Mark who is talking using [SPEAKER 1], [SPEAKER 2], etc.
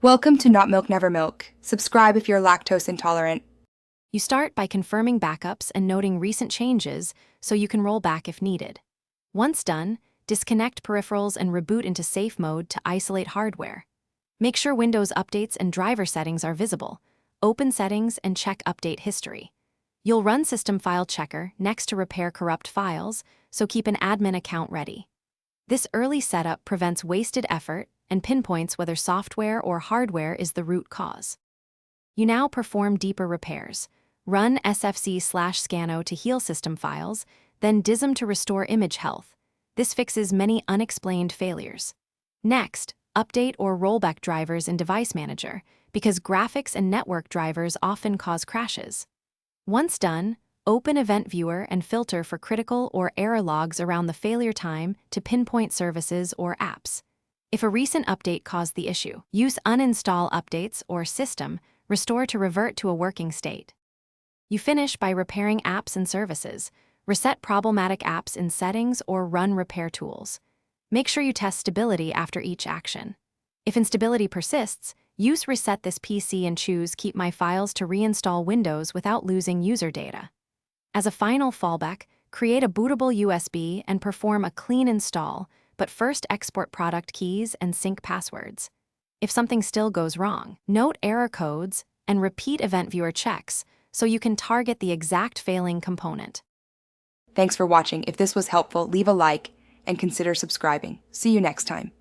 [SPEAKER 1] Welcome to Not Milk Never Milk. Subscribe if you're lactose intolerant.
[SPEAKER 2] You start by confirming backups and noting recent changes so you can roll back if needed. Once done, disconnect peripherals and reboot into safe mode to isolate hardware. Make sure Windows updates and driver settings are visible. Open settings and check update history. You'll run System File Checker next to repair corrupt files, so keep an admin account ready. This early setup prevents wasted effort and pinpoints whether software or hardware is the root cause. You now perform deeper repairs. Run sfc/scano to heal system files, then dism to restore image health. This fixes many unexplained failures. Next, update or rollback drivers in Device Manager, because graphics and network drivers often cause crashes. Once done, open Event Viewer and filter for critical or error logs around the failure time to pinpoint services or apps. If a recent update caused the issue, use Uninstall Updates or System Restore to revert to a working state. You finish by repairing apps and services. Reset problematic apps in Settings or run Repair Tools. Make sure you test stability after each action. If instability persists, use Reset This PC and choose Keep My Files to reinstall Windows without losing user data. As a final fallback, create a bootable USB and perform a clean install, but first export product keys and sync passwords. If something still goes wrong, note error codes and repeat Event Viewer checks so you can target the exact failing component.
[SPEAKER 1] Thanks for watching. If this was helpful, leave a like and consider subscribing. See you next time.